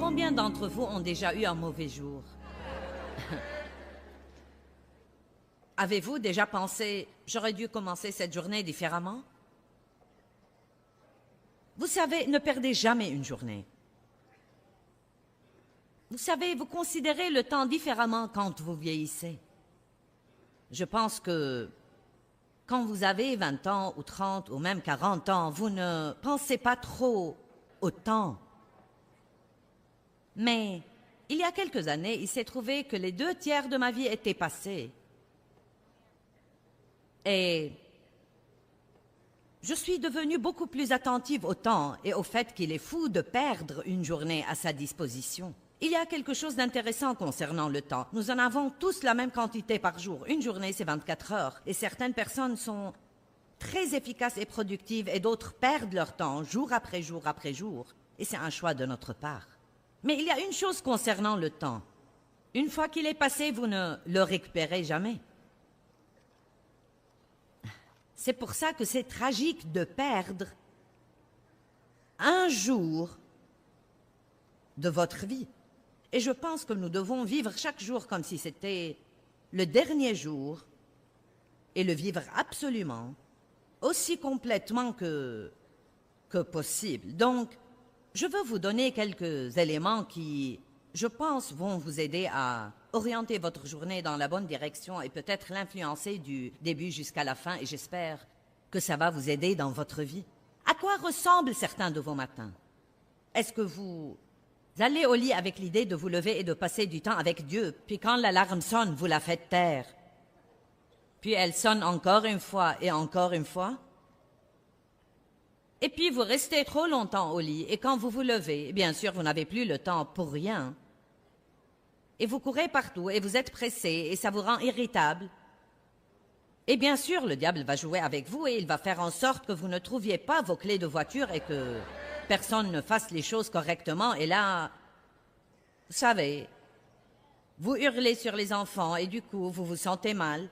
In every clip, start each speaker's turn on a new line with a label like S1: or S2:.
S1: combien d'entre vous ont déjà eu un mauvais jour? Avez-vous déjà pensé, j'aurais dû commencer cette journée différemment? Vous savez, ne perdez jamais une journée. Vous savez, vous considérez le temps différemment quand vous vieillissez. Je pense que quand vous avez 20 ans ou 30 ou même 40 ans, vous ne pensez pas trop au temps. Mais il y a quelques années, il s'est trouvé que les 2/3 de ma vie étaient passés. Et je suis devenue beaucoup plus attentive au temps et au fait qu'il est fou de perdre une journée à sa disposition. Il y a quelque chose d'intéressant concernant le temps. Nous en avons tous la même quantité par jour. Une journée, c'est 24 heures. Et certaines personnes sont très efficaces et productives et d'autres perdent leur temps jour après jour après jour. Et c'est un choix de notre part. Mais il y a une chose concernant le temps. Une fois qu'il est passé, vous ne le récupérez jamais. C'est pour ça que c'est tragique de perdre un jour de votre vie. Et je pense que nous devons vivre chaque jour comme si c'était le dernier jour et le vivre absolument, aussi complètement que possible. Donc, je veux vous donner quelques éléments qui, je pense, vont vous aider à orienter votre journée dans la bonne direction et peut-être l'influencer du début jusqu'à la fin, et j'espère que ça va vous aider dans votre vie. À quoi ressemblent certains de vos matins? Est-ce que vous allez au lit avec l'idée de vous lever et de passer du temps avec Dieu, puis quand l'alarme sonne, vous la faites taire? Puis elle sonne encore une fois et encore une fois? Et puis vous restez trop longtemps au lit, et quand vous vous levez, bien sûr, vous n'avez plus le temps pour rien. Et vous courez partout, et vous êtes pressé, et ça vous rend irritable. Et bien sûr, le diable va jouer avec vous, et il va faire en sorte que vous ne trouviez pas vos clés de voiture, et que personne ne fasse les choses correctement. Et là, vous savez, vous hurlez sur les enfants, et du coup, vous vous sentez mal.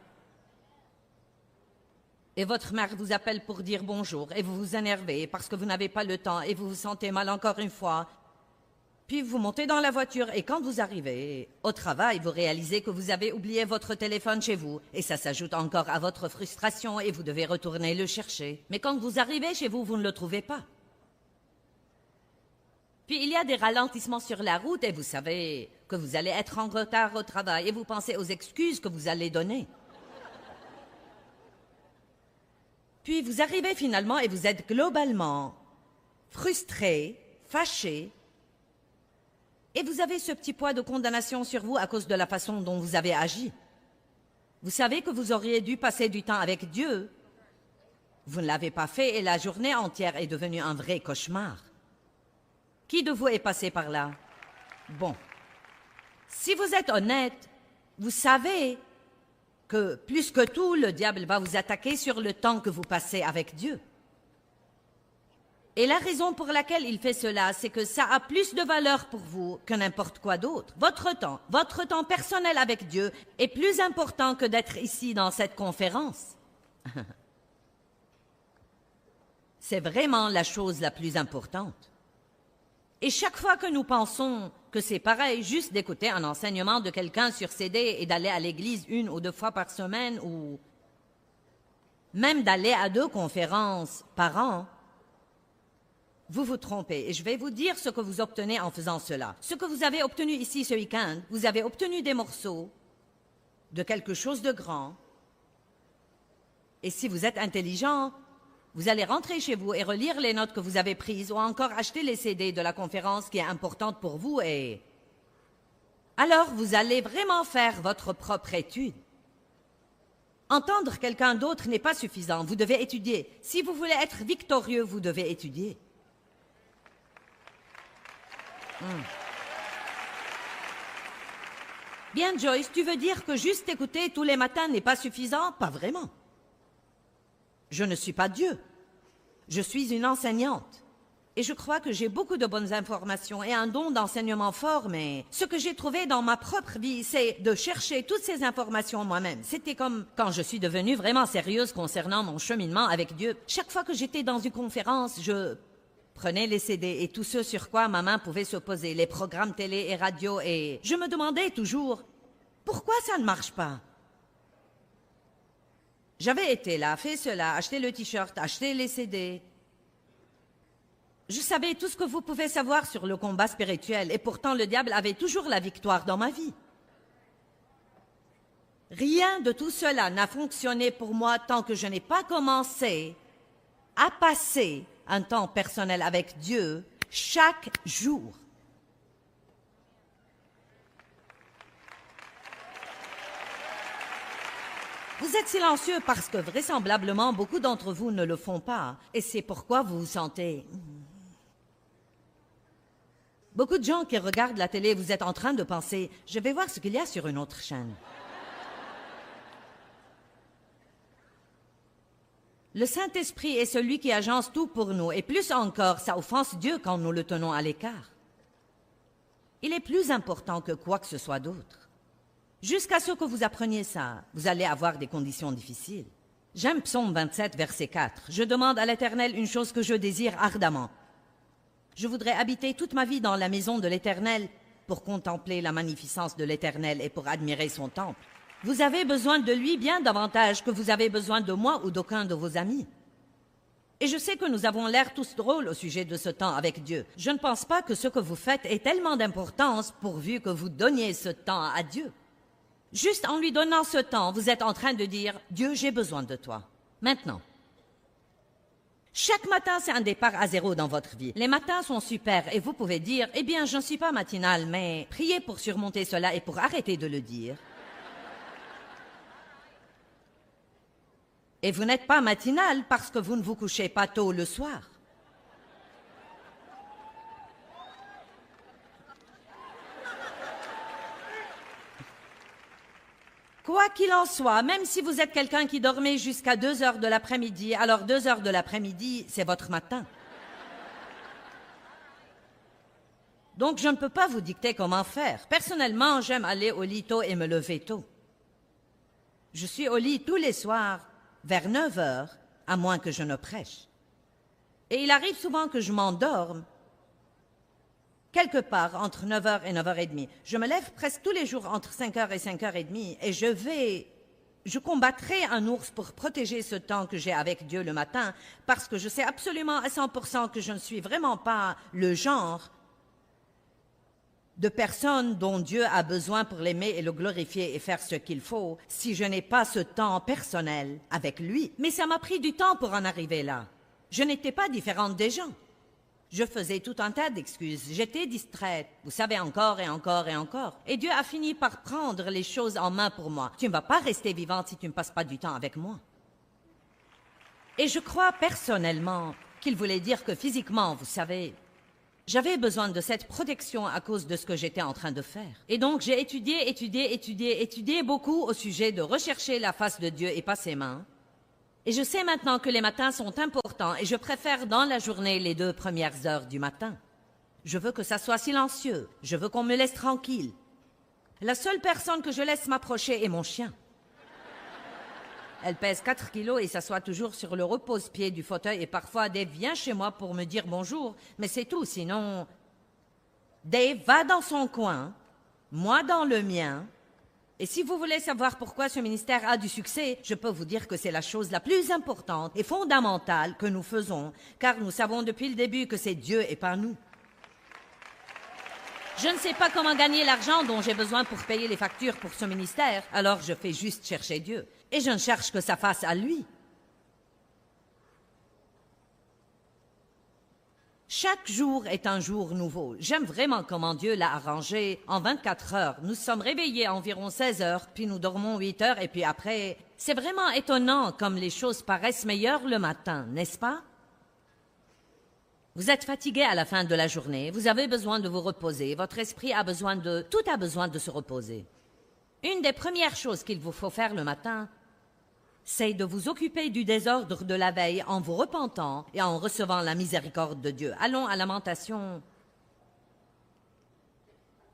S1: Et votre mère vous appelle pour dire bonjour, et vous vous énervez parce que vous n'avez pas le temps, et vous vous sentez mal encore une fois. Puis vous montez dans la voiture, et quand vous arrivez au travail, vous réalisez que vous avez oublié votre téléphone chez vous, et ça s'ajoute encore à votre frustration, et vous devez retourner le chercher. Mais quand vous arrivez chez vous, vous ne le trouvez pas. Puis il y a des ralentissements sur la route, et vous savez que vous allez être en retard au travail, et vous pensez aux excuses que vous allez donner. Puis vous arrivez finalement et vous êtes globalement frustré, fâché, et vous avez ce petit poids de condamnation sur vous à cause de la façon dont vous avez agi. Vous savez que vous auriez dû passer du temps avec Dieu. Vous ne l'avez pas fait et la journée entière est devenue un vrai cauchemar. Qui de vous est passé par là? Bon, si vous êtes honnête, vous savez que plus que tout, le diable va vous attaquer sur le temps que vous passez avec Dieu. Et la raison pour laquelle il fait cela, c'est que ça a plus de valeur pour vous que n'importe quoi d'autre. Votre temps personnel avec Dieu est plus important que d'être ici dans cette conférence. C'est vraiment la chose la plus importante. Et chaque fois que nous pensons que c'est pareil juste d'écouter un enseignement de quelqu'un sur CD et d'aller à l'église 1 ou 2 fois par semaine ou même d'aller à 2 conférences par an, vous vous trompez. Et je vais vous dire ce que vous obtenez en faisant cela. Ce que vous avez obtenu ici ce week-end, vous avez obtenu des morceaux de quelque chose de grand. Et si vous êtes intelligent, vous allez rentrer chez vous et relire les notes que vous avez prises ou encore acheter les CD de la conférence qui est importante pour vous et alors vous allez vraiment faire votre propre étude. Entendre quelqu'un d'autre n'est pas suffisant. Vous devez étudier. Si vous voulez être victorieux, vous devez étudier. Bien, Joyce, tu veux dire que juste écouter tous les matins n'est pas suffisant? Pas vraiment. Je ne suis pas Dieu. Je suis une enseignante. Et je crois que j'ai beaucoup de bonnes informations et un don d'enseignement fort, mais ce que j'ai trouvé dans ma propre vie, c'est de chercher toutes ces informations moi-même. C'était comme quand je suis devenue vraiment sérieuse concernant mon cheminement avec Dieu. Chaque fois que j'étais dans une conférence, je Prenez les CD et tout ce sur quoi ma main pouvait se poser, les programmes télé et radio, et je me demandais toujours, pourquoi ça ne marche pas? J'avais été là, fait cela, acheté le t-shirt, acheté les CD. Je savais tout ce que vous pouvez savoir sur le combat spirituel, et pourtant le diable avait toujours la victoire dans ma vie. Rien de tout cela n'a fonctionné pour moi tant que je n'ai pas commencé à passer un temps personnel avec Dieu chaque jour. Vous êtes silencieux parce que vraisemblablement beaucoup d'entre vous ne le font pas, et c'est pourquoi vous vous sentez... Beaucoup de gens qui regardent la télé, vous êtes en train de penser « je vais voir ce qu'il y a sur une autre chaîne ». Le Saint-Esprit est celui qui agence tout pour nous, et plus encore, ça offense Dieu quand nous le tenons à l'écart. Il est plus important que quoi que ce soit d'autre. Jusqu'à ce que vous appreniez ça, vous allez avoir des conditions difficiles. J'aime Psaume 27, verset 4. « Je demande à l'Éternel une chose que je désire ardemment. Je voudrais habiter toute ma vie dans la maison de l'Éternel pour contempler la magnificence de l'Éternel et pour admirer son temple. » Vous avez besoin de lui bien davantage que vous avez besoin de moi ou d'aucun de vos amis. Et je sais que nous avons l'air tous drôles au sujet de ce temps avec Dieu. Je ne pense pas que ce que vous faites ait tellement d'importance pourvu que vous donniez ce temps à Dieu. Juste en lui donnant ce temps, vous êtes en train de dire « Dieu, j'ai besoin de toi. » Maintenant. Chaque matin, c'est un départ à zéro dans votre vie. Les matins sont super et vous pouvez dire « Eh bien, je ne suis pas matinale, mais priez pour surmonter cela et pour arrêter de le dire. » Et vous n'êtes pas matinal parce que vous ne vous couchez pas tôt le soir. Quoi qu'il en soit, même si vous êtes quelqu'un qui dormait jusqu'à 2 heures de l'après-midi, alors 2 heures de l'après-midi, c'est votre matin. Donc je ne peux pas vous dicter comment faire. Personnellement, j'aime aller au lit tôt et me lever tôt. Je suis au lit tous les soirs, vers 9 heures, à moins que je ne prêche. Et il arrive souvent que je m'endorme quelque part entre 9 heures et 9 heures et demie. Je me lève presque tous les jours entre 5 heures et 5 heures et demie et je combattrai un ours pour protéger ce temps que j'ai avec Dieu le matin parce que je sais absolument à 100% que je ne suis vraiment pas le genre de personne dont Dieu a besoin pour l'aimer et le glorifier et faire ce qu'il faut si je n'ai pas ce temps personnel avec lui. Mais ça m'a pris du temps pour en arriver là. Je n'étais pas différente des gens. Je faisais tout un tas d'excuses. J'étais distraite. Vous savez, encore et encore et encore. Et Dieu a fini par prendre les choses en main pour moi. Tu ne vas pas rester vivante si tu ne passes pas du temps avec moi. Et je crois personnellement qu'il voulait dire que physiquement, vous savez, j'avais besoin de cette protection à cause de ce que j'étais en train de faire. Et donc, j'ai étudié beaucoup au sujet de rechercher la face de Dieu et pas ses mains. Et je sais maintenant que les matins sont importants et je préfère dans la journée les 2 premières heures du matin. Je veux que ça soit silencieux. Je veux qu'on me laisse tranquille. La seule personne que je laisse m'approcher est mon chien. Elle pèse 4 kilos et s'assoit toujours sur le repose-pied du fauteuil et parfois Dave vient chez moi pour me dire bonjour, mais c'est tout, sinon... Dave va dans son coin, moi dans le mien, et si vous voulez savoir pourquoi ce ministère a du succès, je peux vous dire que c'est la chose la plus importante et fondamentale que nous faisons, car nous savons depuis le début que c'est Dieu et pas nous. Je ne sais pas comment gagner l'argent dont j'ai besoin pour payer les factures pour ce ministère, alors je fais juste chercher Dieu. Et je ne cherche que sa face à lui. Chaque jour est un jour nouveau. J'aime vraiment comment Dieu l'a arrangé en 24 heures. Nous sommes réveillés à environ 16 heures, puis nous dormons 8 heures, et puis après... C'est vraiment étonnant comme les choses paraissent meilleures le matin, n'est-ce pas? Vous êtes fatigué à la fin de la journée, vous avez besoin de vous reposer, votre esprit a besoin de... Tout a besoin de se reposer. Une des premières choses qu'il vous faut faire le matin, c'est de vous occuper du désordre de la veille en vous repentant et en recevant la miséricorde de Dieu. Allons à Lamentation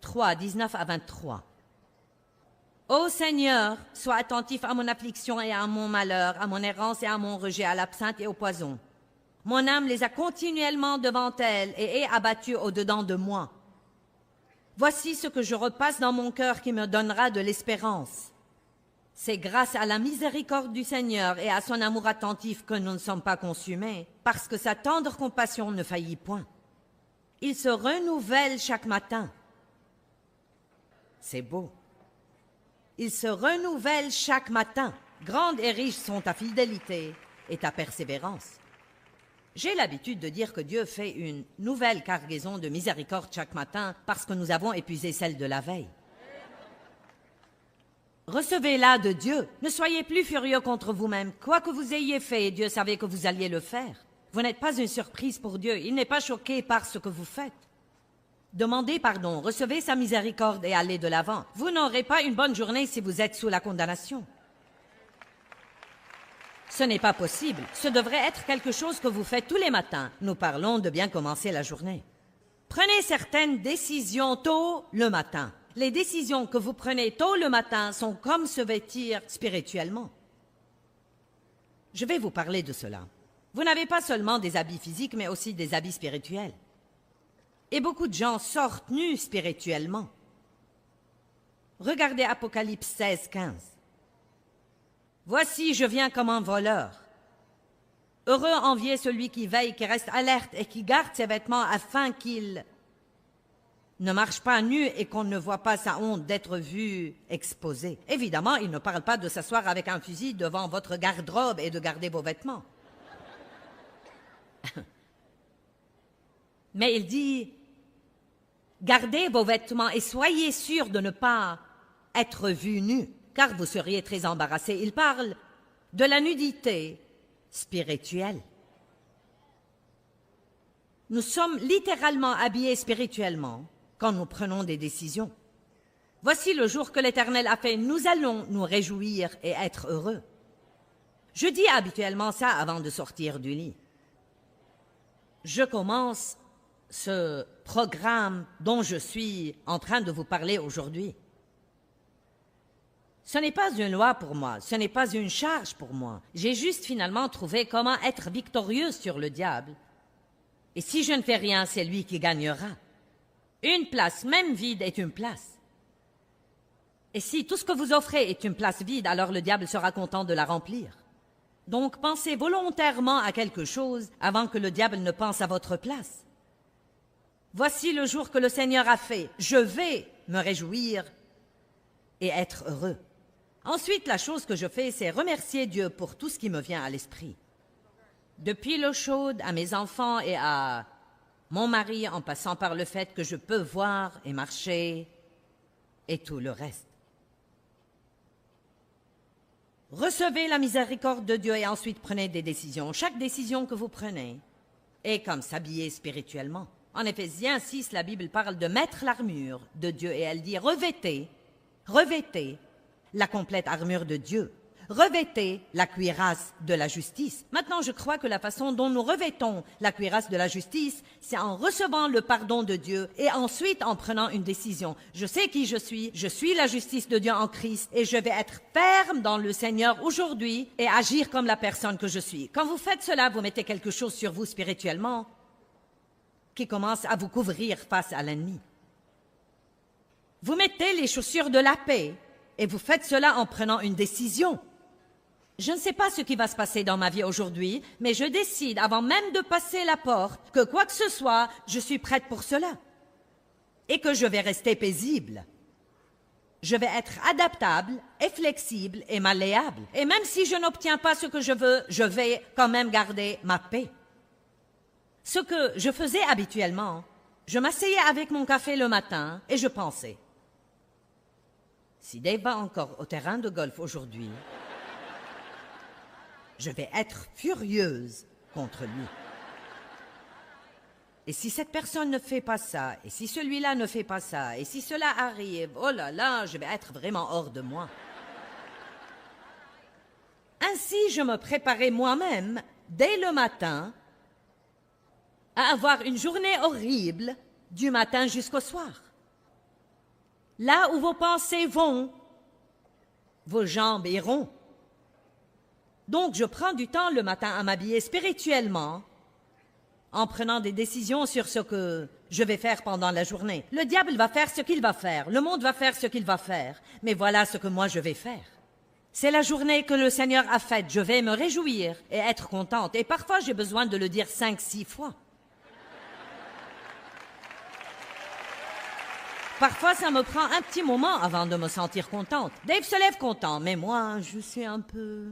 S1: 3, 19 à 23. Ô Seigneur, sois attentif à mon affliction et à mon malheur, à mon errance et à mon rejet, à l'absinthe et au poison. Mon âme les a continuellement devant elle et est abattue au-dedans de moi. Voici ce que je repasse dans mon cœur qui me donnera de l'espérance. C'est grâce à la miséricorde du Seigneur et à son amour attentif que nous ne sommes pas consumés, parce que sa tendre compassion ne faillit point. Il se renouvelle chaque matin. C'est beau. Il se renouvelle chaque matin. Grande et riche sont ta fidélité et ta persévérance. J'ai l'habitude de dire que Dieu fait une nouvelle cargaison de miséricorde chaque matin parce que nous avons épuisé celle de la veille. Recevez-la de Dieu. Ne soyez plus furieux contre vous-même. Quoi que vous ayez fait, Dieu savait que vous alliez le faire. Vous n'êtes pas une surprise pour Dieu. Il n'est pas choqué par ce que vous faites. Demandez pardon, recevez sa miséricorde et allez de l'avant. Vous n'aurez pas une bonne journée si vous êtes sous la condamnation. Ce n'est pas possible. Ce devrait être quelque chose que vous faites tous les matins. Nous parlons de bien commencer la journée. Prenez certaines décisions tôt le matin. Les décisions que vous prenez tôt le matin sont comme se vêtir spirituellement. Je vais vous parler de cela. Vous n'avez pas seulement des habits physiques, mais aussi des habits spirituels. Et beaucoup de gens sortent nus spirituellement. Regardez Apocalypse 16, 15. Voici, je viens comme un voleur. Heureux envié celui qui veille, qui reste alerte et qui garde ses vêtements afin qu'il ne marche pas nu et qu'on ne voit pas sa honte d'être vu exposé. Évidemment, il ne parle pas de s'asseoir avec un fusil devant votre garde-robe et de garder vos vêtements. Mais il dit, gardez vos vêtements et soyez sûrs de ne pas être vus nus, car vous seriez très embarrassés. Il parle de la nudité spirituelle. Nous sommes littéralement habillés spirituellement quand nous prenons des décisions. Voici le jour que l'Éternel a fait, nous allons nous réjouir et être heureux. Je dis habituellement ça avant de sortir du lit. Je commence ce programme dont je suis en train de vous parler aujourd'hui. Ce n'est pas une loi pour moi, ce n'est pas une charge pour moi. J'ai juste finalement trouvé comment être victorieuse sur le diable. Et si je ne fais rien, c'est lui qui gagnera. Une place, même vide, est une place. Et si tout ce que vous offrez est une place vide, alors le diable sera content de la remplir. Donc pensez volontairement à quelque chose avant que le diable ne pense à votre place. Voici le jour que le Seigneur a fait. Je vais me réjouir et être heureux. Ensuite, la chose que je fais, c'est remercier Dieu pour tout ce qui me vient à l'esprit. Depuis l'eau chaude à mes enfants et à mon mari, en passant par le fait que je peux voir et marcher et tout le reste. Recevez la miséricorde de Dieu et ensuite prenez des décisions. Chaque décision que vous prenez est comme s'habiller spirituellement. En Éphésiens 6, la Bible parle de mettre l'armure de Dieu et elle dit revêtez la complète armure de Dieu. Revêtez la cuirasse de la justice. Maintenant, je crois que la façon dont nous revêtons la cuirasse de la justice, c'est en recevant le pardon de Dieu et ensuite en prenant une décision. Je sais qui je suis la justice de Dieu en Christ et je vais être ferme dans le Seigneur aujourd'hui et agir comme la personne que je suis. Quand vous faites cela, vous mettez quelque chose sur vous spirituellement qui commence à vous couvrir face à l'ennemi. Vous mettez les chaussures de la paix et vous faites cela en prenant une décision. Je ne sais pas ce qui va se passer dans ma vie aujourd'hui, mais je décide, avant même de passer la porte, que quoi que ce soit, je suis prête pour cela. Et que je vais rester paisible. Je vais être adaptable et flexible et malléable. Et même si je n'obtiens pas ce que je veux, je vais quand même garder ma paix. Ce que je faisais habituellement, je m'asseyais avec mon café le matin et je pensais, si Dave va encore au terrain de golf aujourd'hui, je vais être furieuse contre lui. Et si cette personne ne fait pas ça, et si celui-là ne fait pas ça, et si cela arrive, oh là là, je vais être vraiment hors de moi. Ainsi, je me préparais moi-même, dès le matin, à avoir une journée horrible du matin jusqu'au soir. Là où vos pensées vont, vos jambes iront. Donc, je prends du temps le matin à m'habiller spirituellement en prenant des décisions sur ce que je vais faire pendant la journée. Le diable va faire ce qu'il va faire, le monde va faire ce qu'il va faire, mais voilà ce que moi je vais faire. C'est la journée que le Seigneur a faite, je vais me réjouir et être contente, et parfois j'ai besoin de le dire 5-6 fois. Parfois, ça me prend un petit moment avant de me sentir contente. Dave se lève content, mais moi, je suis un peu...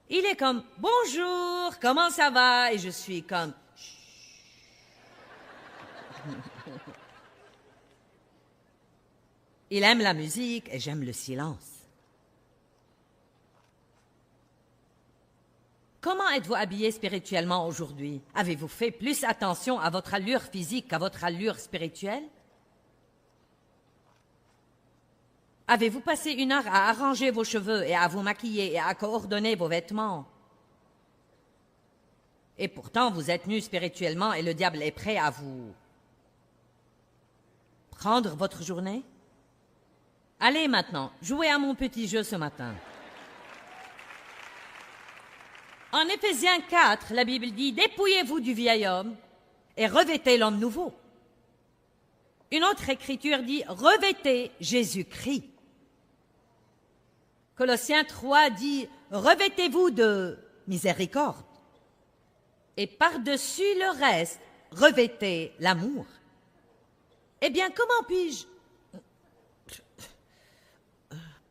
S1: Il est comme « Bonjour, comment ça va ?» Et je suis comme « Il aime la musique et j'aime le silence. » Comment êtes-vous habillé spirituellement aujourd'hui? Avez-vous fait plus attention à votre allure physique qu'à votre allure spirituelle? Avez-vous passé 1 heure à arranger vos cheveux et à vous maquiller et à coordonner vos vêtements? Et pourtant, vous êtes nu spirituellement et le diable est prêt à vous prendre votre journée? Allez maintenant, jouez à mon petit jeu ce matin. En Éphésiens 4, la Bible dit « Dépouillez-vous du vieil homme et revêtez l'homme nouveau ». Une autre écriture dit « Revêtez Jésus-Christ ». Colossiens 3 dit « Revêtez-vous de miséricorde ». Et par-dessus le reste, revêtez l'amour. Eh bien, comment puis-je...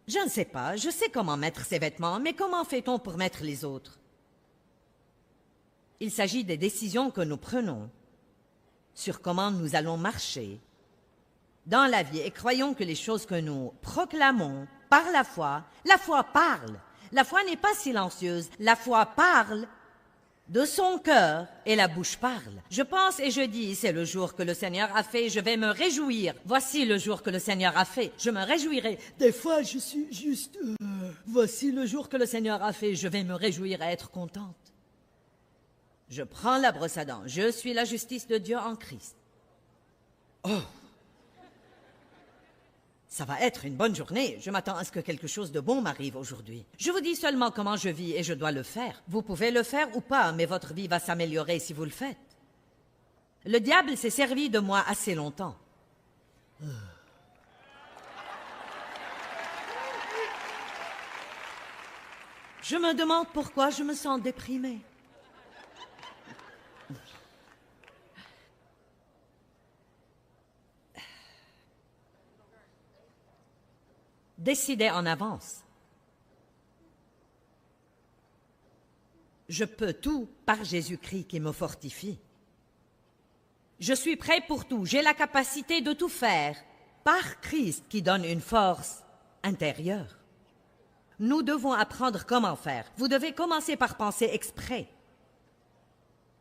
S1: Je ne sais pas, je sais comment mettre ces vêtements, mais comment fait-on pour mettre les autres? Il s'agit des décisions que nous prenons sur comment nous allons marcher dans la vie et croyons que les choses que nous proclamons par la foi parle. La foi n'est pas silencieuse, la foi parle de son cœur et la bouche parle. Je pense et je dis, c'est le jour que le Seigneur a fait, je vais me réjouir. Voici le jour que le Seigneur a fait, je me réjouirai. Des fois, je suis juste... voici le jour que le Seigneur a fait, je vais me réjouir et être contente. Je prends la brosse à dents, je suis la justice de Dieu en Christ. Oh! Ça va être une bonne journée. Je m'attends à ce que quelque chose de bon m'arrive aujourd'hui. Je vous dis seulement comment je vis et je dois le faire. Vous pouvez le faire ou pas, mais votre vie va s'améliorer si vous le faites. Le diable s'est servi de moi assez longtemps. Je me demande pourquoi je me sens déprimée. Décidez en avance. Je peux tout par Jésus-Christ qui me fortifie. Je suis prêt pour tout. J'ai la capacité de tout faire par Christ qui donne une force intérieure. Nous devons apprendre comment faire. Vous devez commencer par penser exprès.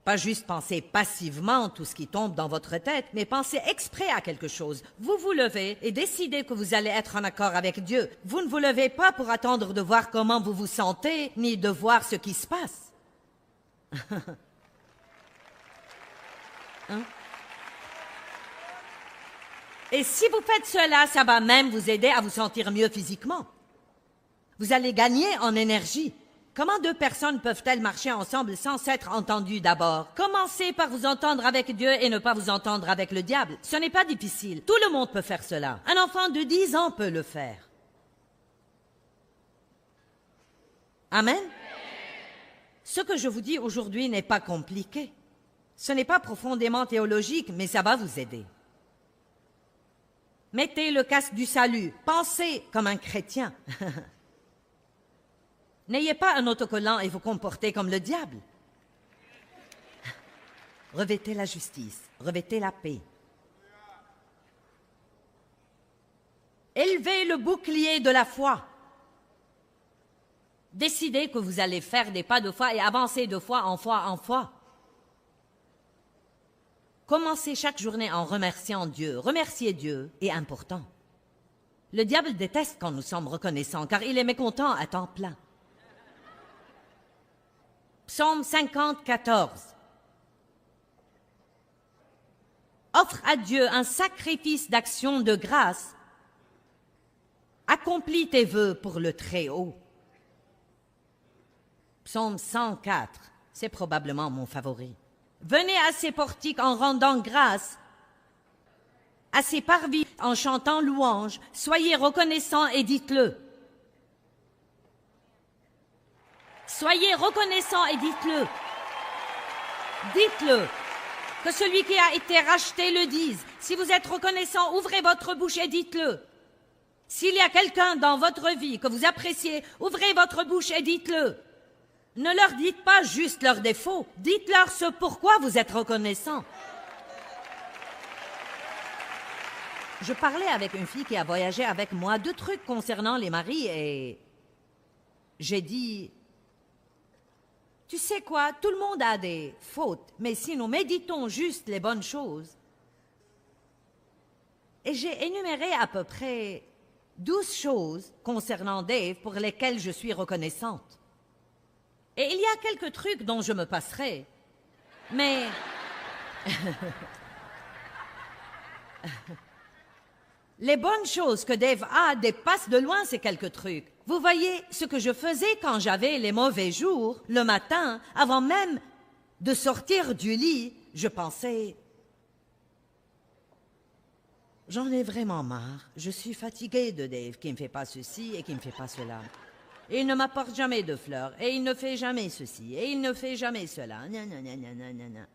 S1: Pas juste penser passivement tout ce qui tombe dans votre tête, mais penser exprès à quelque chose. Vous vous levez et décidez que vous allez être en accord avec Dieu. Vous ne vous levez pas pour attendre de voir comment vous vous sentez, ni de voir ce qui se passe. Hein? Et si vous faites cela, ça va même vous aider à vous sentir mieux physiquement. Vous allez gagner en énergie. Comment 2 personnes peuvent-elles marcher ensemble sans s'être entendues d'abord? Commencez par vous entendre avec Dieu et ne pas vous entendre avec le diable. Ce n'est pas difficile. Tout le monde peut faire cela. Un enfant de 10 ans peut le faire. Amen? Ce que je vous dis aujourd'hui n'est pas compliqué. Ce n'est pas profondément théologique, mais ça va vous aider. Mettez le casque du salut. Pensez comme un chrétien. N'ayez pas un autocollant et vous comportez comme le diable. Revêtez la justice, revêtez la paix. Élevez le bouclier de la foi. Décidez que vous allez faire des pas de foi et avancer de foi en foi en foi. Commencez chaque journée en remerciant Dieu. Remercier Dieu est important. Le diable déteste quand nous sommes reconnaissants, car il est mécontent à temps plein. Psaume 50, 14. Offre à Dieu un sacrifice d'action de grâce. Accomplis tes vœux pour le Très-Haut. Psaume 104, c'est probablement mon favori. Venez à ces portiques en rendant grâce, à ces parvis en chantant louange. Soyez reconnaissants et dites-le. Soyez reconnaissants et dites-le. Dites-le. Que celui qui a été racheté le dise. Si vous êtes reconnaissant, ouvrez votre bouche et dites-le. S'il y a quelqu'un dans votre vie que vous appréciez, ouvrez votre bouche et dites-le. Ne leur dites pas juste leurs défauts, dites-leur ce pourquoi vous êtes reconnaissant. Je parlais avec une fille qui a voyagé avec moi 2 trucs concernant les maris et j'ai dit, tu sais quoi, tout le monde a des fautes, mais si nous méditons juste les bonnes choses. Et j'ai énuméré à peu près 12 choses concernant Dave pour lesquelles je suis reconnaissante. Et il y a quelques trucs dont je me passerai. Mais... les bonnes choses que Dave a dépassent de loin ces quelques trucs. Vous voyez, ce que je faisais quand j'avais les mauvais jours, le matin, avant même de sortir du lit, je pensais... J'en ai vraiment marre. Je suis fatiguée de Dave qui ne me fait pas ceci et qui ne me fait pas cela. Et il ne m'apporte jamais de fleurs, et il ne fait jamais ceci, et il ne fait jamais cela. Gna, gna, gna, gna, gna, gna, gna.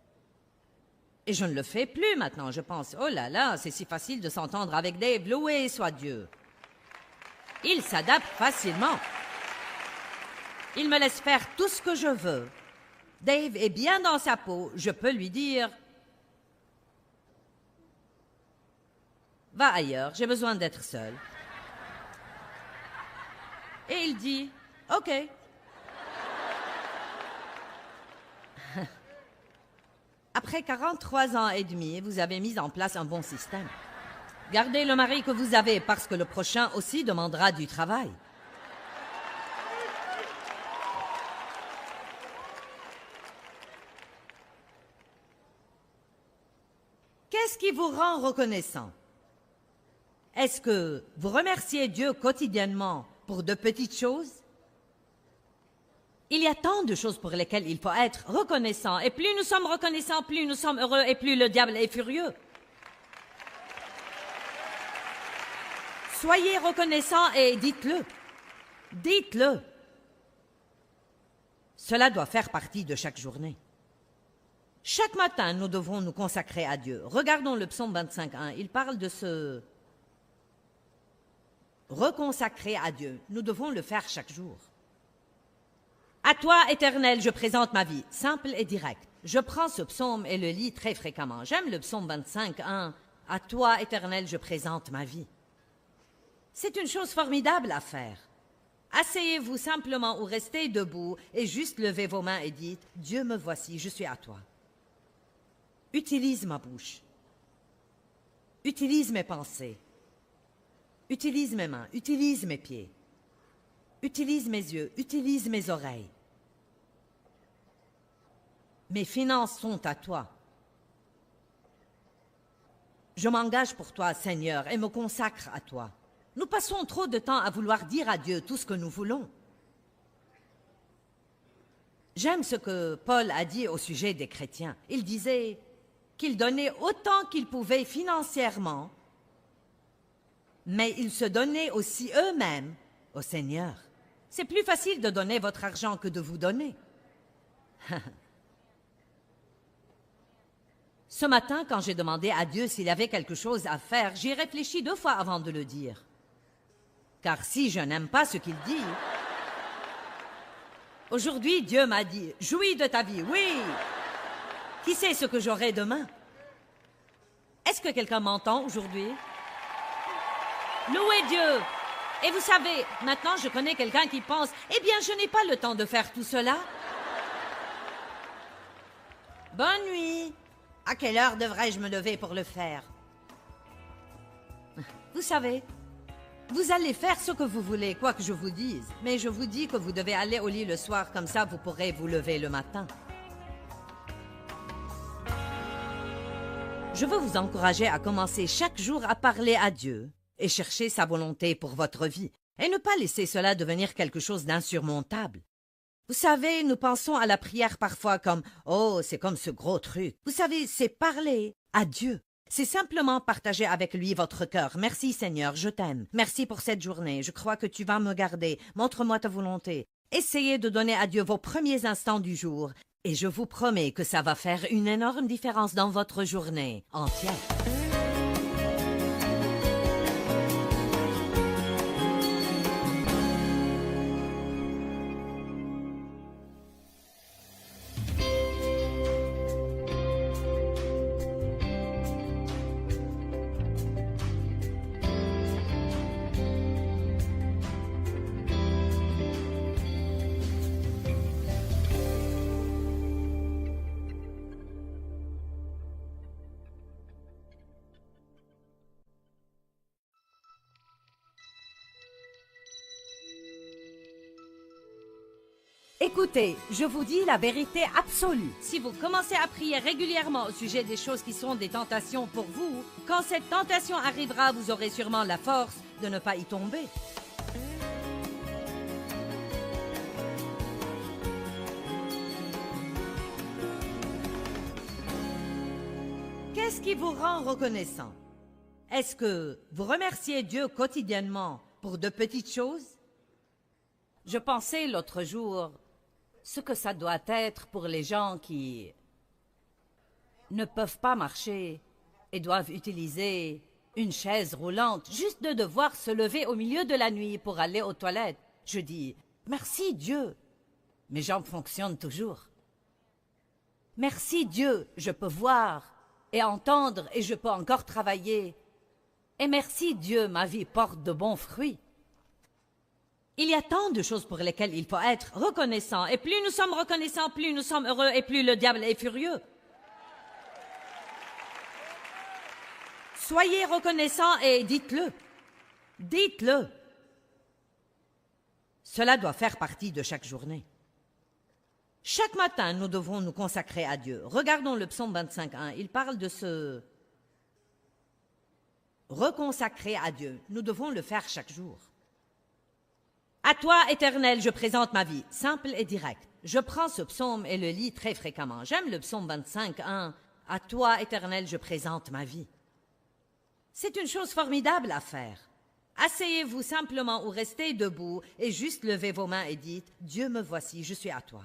S1: Et je ne le fais plus maintenant. Je pense, oh là là, c'est si facile de s'entendre avec Dave, loué soit Dieu. Il s'adapte facilement. Il me laisse faire tout ce que je veux. Dave est bien dans sa peau. Je peux lui dire, va ailleurs, j'ai besoin d'être seul. Et il dit, OK. Après 43 ans et demi, vous avez mis en place un bon système. Gardez le mari que vous avez parce que le prochain aussi demandera du travail. Qu'est-ce qui vous rend reconnaissant? Est-ce que vous remerciez Dieu quotidiennement pour de petites choses? Il y a tant de choses pour lesquelles il faut être reconnaissant. Et plus nous sommes reconnaissants, plus nous sommes heureux et plus le diable est furieux. Soyez reconnaissants et dites-le. Dites-le. Cela doit faire partie de chaque journée. Chaque matin, nous devons nous consacrer à Dieu. Regardons le psaume 25:1. Il parle de se reconsacrer à Dieu. Nous devons le faire chaque jour. À toi, Éternel, je présente ma vie. Simple et direct. Je prends ce psaume et le lis très fréquemment. J'aime le psaume 25:1. À toi, Éternel, je présente ma vie. C'est une chose formidable à faire. Asseyez-vous simplement ou restez debout et juste levez vos mains et dites, Dieu me voici, je suis à toi. Utilise ma bouche. Utilise mes pensées. Utilise mes mains, utilise mes pieds. Utilise mes yeux, utilise mes oreilles. Mes finances sont à toi. Je m'engage pour toi, Seigneur, et me consacre à toi. Nous passons trop de temps à vouloir dire à Dieu tout ce que nous voulons. J'aime ce que Paul a dit au sujet des chrétiens. Il disait qu'ils donnaient autant qu'ils pouvaient financièrement, mais ils se donnaient aussi eux-mêmes au Seigneur. C'est plus facile de donner votre argent que de vous donner. Ce matin, quand j'ai demandé à Dieu s'il y avait quelque chose à faire, j'y ai réfléchi 2 fois avant de le dire. Car si je n'aime pas ce qu'il dit... Aujourd'hui, Dieu m'a dit, jouis de ta vie, oui. Qui sait ce que j'aurai demain? Est-ce que quelqu'un m'entend aujourd'hui? Louez Dieu! Et vous savez, maintenant je connais quelqu'un qui pense, eh bien je n'ai pas le temps de faire tout cela. Bonne nuit. À quelle heure devrais-je me lever pour le faire? Vous savez, vous allez faire ce que vous voulez, quoi que je vous dise. Mais je vous dis que vous devez aller au lit le soir, comme ça vous pourrez vous lever le matin. Je veux vous encourager à commencer chaque jour à parler à Dieu et chercher sa volonté pour votre vie, et ne pas laisser cela devenir quelque chose d'insurmontable. Vous savez, nous pensons à la prière parfois comme « Oh, c'est comme ce gros truc ». Vous savez, c'est parler à Dieu. C'est simplement partager avec lui votre cœur. Merci Seigneur, je t'aime. Merci pour cette journée. Je crois que tu vas me garder. Montre-moi ta volonté. Essayez de donner à Dieu vos premiers instants du jour. Et je vous promets que ça va faire une énorme différence dans votre journée entière. Écoutez, je vous dis la vérité absolue. Si vous commencez à prier régulièrement au sujet des choses qui sont des tentations pour vous, quand cette tentation arrivera, vous aurez sûrement la force de ne pas y tomber. Qu'est-ce qui vous rend reconnaissant? Est-ce que vous remerciez Dieu quotidiennement pour de petites choses? Je pensais l'autre jour ce que ça doit être pour les gens qui ne peuvent pas marcher et doivent utiliser une chaise roulante, juste de devoir se lever au milieu de la nuit pour aller aux toilettes. Je dis, merci Dieu, mes jambes fonctionnent toujours. Merci Dieu, je peux voir et entendre et je peux encore travailler. Et merci Dieu, ma vie porte de bons fruits. Il y a tant de choses pour lesquelles il faut être reconnaissant. Et plus nous sommes reconnaissants, plus nous sommes heureux et plus le diable est furieux. Soyez reconnaissants et dites-le. Dites-le. Cela doit faire partie de chaque journée. Chaque matin, nous devons nous consacrer à Dieu. Regardons le psaume 25:1. Il parle de se reconsacrer à Dieu. Nous devons le faire chaque jour. À toi, Éternel, je présente ma vie. Simple et direct. Je prends ce psaume et le lis très fréquemment. J'aime le psaume 25:1. À toi, Éternel, je présente ma vie. C'est une chose formidable à faire. Asseyez-vous simplement ou restez debout et juste levez vos mains et dites « Dieu, me voici, je suis à toi. »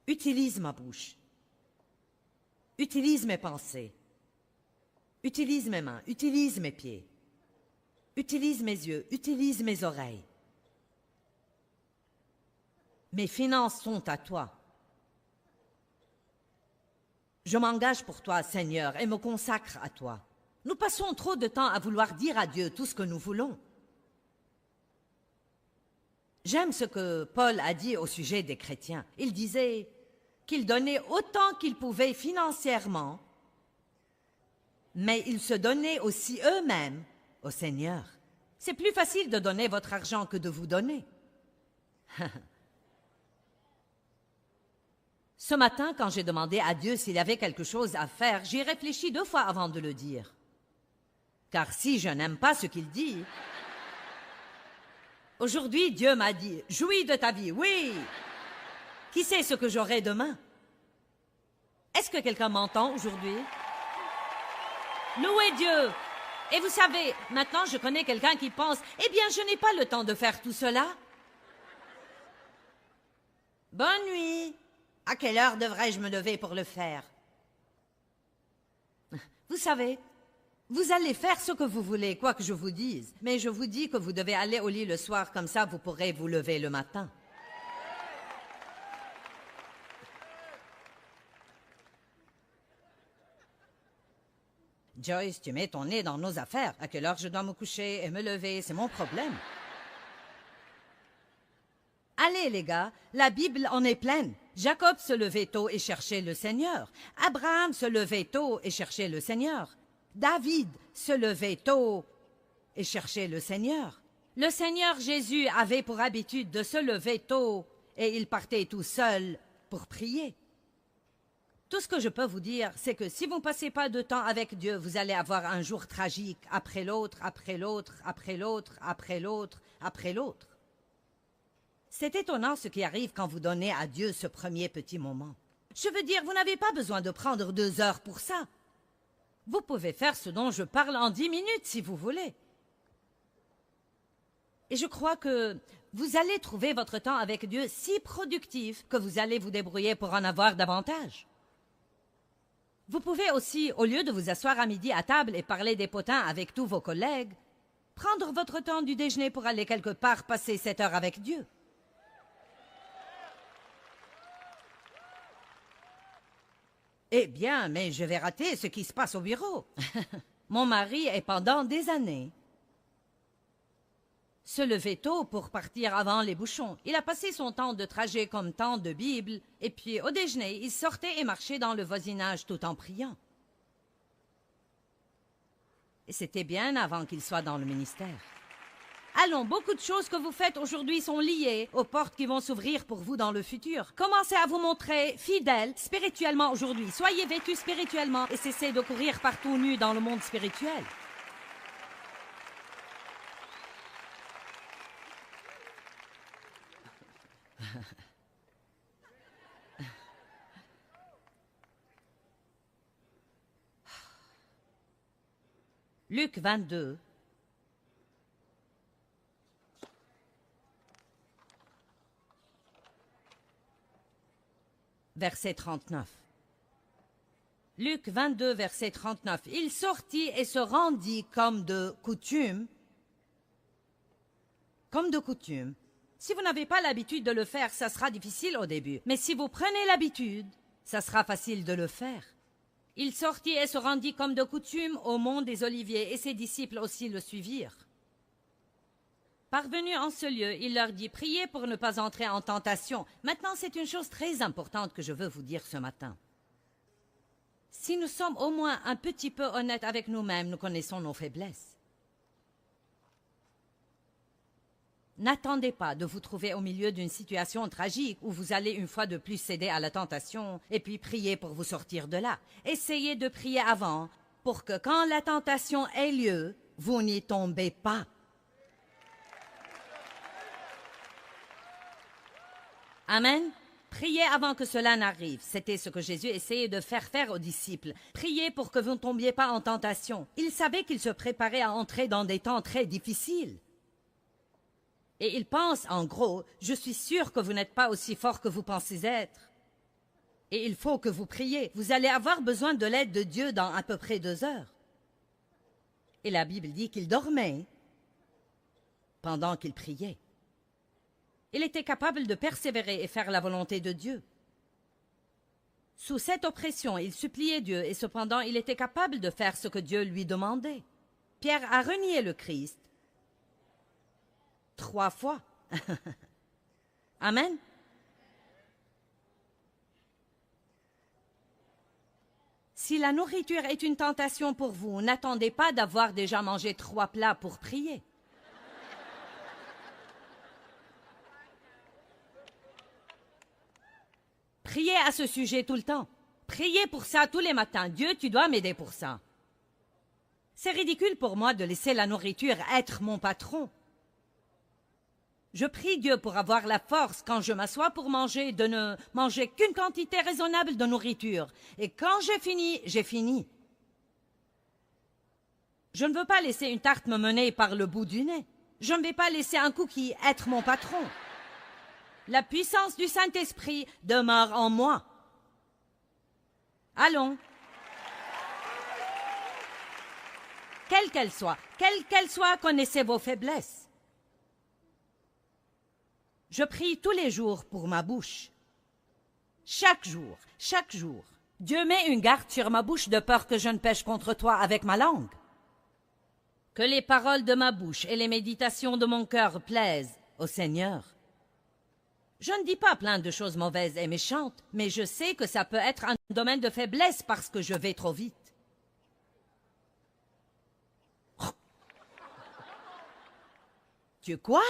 S1: Utilise ma bouche. Utilise mes pensées. Utilise mes mains. Utilise mes pieds. Utilise mes yeux. Utilise mes oreilles. Mes finances sont à toi. Je m'engage pour toi, Seigneur, et me consacre à toi. Nous passons trop de temps à vouloir dire à Dieu tout ce que nous voulons. J'aime ce que Paul a dit au sujet des chrétiens. Il disait qu'ils donnaient autant qu'ils pouvaient financièrement, mais ils se donnaient aussi eux-mêmes au Seigneur. C'est plus facile de donner votre argent que de vous donner. Ce matin, quand j'ai demandé à Dieu s'il y avait quelque chose à faire, j'y ai réfléchi 2 fois avant de le dire. Car si je n'aime pas ce qu'il dit... Aujourd'hui, Dieu m'a dit, jouis de ta vie, oui. Qui sait ce que j'aurai demain? Est-ce que quelqu'un m'entend aujourd'hui? Louez Dieu! Et vous savez, maintenant je connais quelqu'un qui pense, eh bien, je n'ai pas le temps de faire tout cela. Bonne nuit. À quelle heure devrais-je me lever pour le faire? Vous savez, vous allez faire ce que vous voulez, quoi que je vous dise. Mais je vous dis que vous devez aller au lit le soir, comme ça vous pourrez vous lever le matin. Joyce, tu mets ton nez dans nos affaires. À quelle heure je dois me coucher et me lever, c'est mon problème. Allez les gars, la Bible en est pleine. Jacob se levait tôt et cherchait le Seigneur. Abraham se levait tôt et cherchait le Seigneur. David se levait tôt et cherchait le Seigneur. Le Seigneur Jésus avait pour habitude de se lever tôt et il partait tout seul pour prier. Tout ce que je peux vous dire, c'est que si vous ne passez pas de temps avec Dieu, vous allez avoir un jour tragique après l'autre, après l'autre, après l'autre, après l'autre, après l'autre. C'est étonnant ce qui arrive quand vous donnez à Dieu ce premier petit moment. Je veux dire, vous n'avez pas besoin de prendre 2 heures pour ça. Vous pouvez faire ce dont je parle en 10 minutes si vous voulez. Et je crois que vous allez trouver votre temps avec Dieu si productif que vous allez vous débrouiller pour en avoir davantage. Vous pouvez aussi, au lieu de vous asseoir à midi à table et parler des potins avec tous vos collègues, prendre votre temps du déjeuner pour aller quelque part passer 7 heures avec Dieu. Eh bien, mais je vais rater ce qui se passe au bureau. Mon mari est pendant des années se lever tôt pour partir avant les bouchons. Il a passé son temps de trajet comme temps de Bible, et puis au déjeuner, il sortait et marchait dans le voisinage tout en priant. Et c'était bien avant qu'il soit dans le ministère. Allons, beaucoup de choses que vous faites aujourd'hui sont liées aux portes qui vont s'ouvrir pour vous dans le futur. Commencez à vous montrer fidèles spirituellement aujourd'hui. Soyez vêtus spirituellement et cessez de courir partout nus dans le monde spirituel. Luc 22. Verset 39. Luc 22, verset 39. Il sortit et se rendit comme de coutume. Comme de coutume. Si vous n'avez pas l'habitude de le faire, ça sera difficile au début. Mais si vous prenez l'habitude, ça sera facile de le faire. Il sortit et se rendit comme de coutume au mont des Oliviers, et ses disciples aussi le suivirent. Parvenu en ce lieu, il leur dit « Priez pour ne pas entrer en tentation ». Maintenant, c'est une chose très importante que je veux vous dire ce matin. Si nous sommes au moins un petit peu honnêtes avec nous-mêmes, nous connaissons nos faiblesses. N'attendez pas de vous trouver au milieu d'une situation tragique où vous allez une fois de plus céder à la tentation et puis prier pour vous sortir de là. Essayez de prier avant pour que quand la tentation ait lieu, vous n'y tombez pas. Amen. Priez avant que cela n'arrive. C'était ce que Jésus essayait de faire aux disciples. Priez pour que vous ne tombiez pas en tentation. Il savait qu'il se préparait à entrer dans des temps très difficiles. Et il pense, en gros, je suis sûr que vous n'êtes pas aussi fort que vous pensez être. Et il faut que vous priez. Vous allez avoir besoin de l'aide de Dieu dans à peu près 2 heures. Et la Bible dit qu'il dormait pendant qu'il priait. Il était capable de persévérer et faire la volonté de Dieu. Sous cette oppression, il suppliait Dieu et cependant il était capable de faire ce que Dieu lui demandait. Pierre a renié le Christ 3 fois. Amen. Si la nourriture est une tentation pour vous, n'attendez pas d'avoir déjà mangé 3 plats pour prier. Priez à ce sujet tout le temps. Priez pour ça tous les matins. Dieu, tu dois m'aider pour ça. C'est ridicule pour moi de laisser la nourriture être mon patron. Je prie Dieu pour avoir la force, quand je m'assois pour manger, de ne manger qu'une quantité raisonnable de nourriture. Et quand j'ai fini, j'ai fini. Je ne veux pas laisser une tarte me mener par le bout du nez. Je ne vais pas laisser un cookie être mon patron. La puissance du Saint-Esprit demeure en moi. Allons. Quelle qu'elle soit, connaissez vos faiblesses. Je prie tous les jours pour ma bouche. Chaque jour. Dieu met une garde sur ma bouche de peur que je ne pêche contre toi avec ma langue. Que les paroles de ma bouche et les méditations de mon cœur plaisent au Seigneur. Je ne dis pas plein de choses mauvaises et méchantes, mais je sais que ça peut être un domaine de faiblesse parce que je vais trop vite. Tu quoi?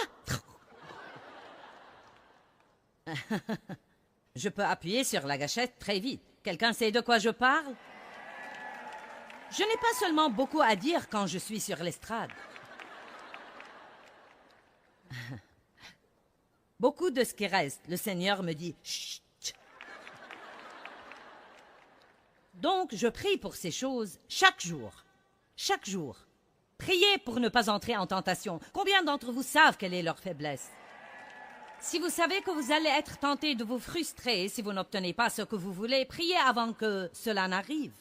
S1: Je peux appuyer sur la gâchette très vite. Quelqu'un sait de quoi je parle? Je n'ai pas seulement beaucoup à dire quand je suis sur l'estrade. Beaucoup de ce qui reste, le Seigneur me dit « Chut !» Donc, je prie pour ces choses chaque jour. Chaque jour. Priez pour ne pas entrer en tentation. Combien d'entre vous savent quelle est leur faiblesse? Si vous savez que vous allez être tenté de vous frustrer si vous n'obtenez pas ce que vous voulez, priez avant que cela n'arrive.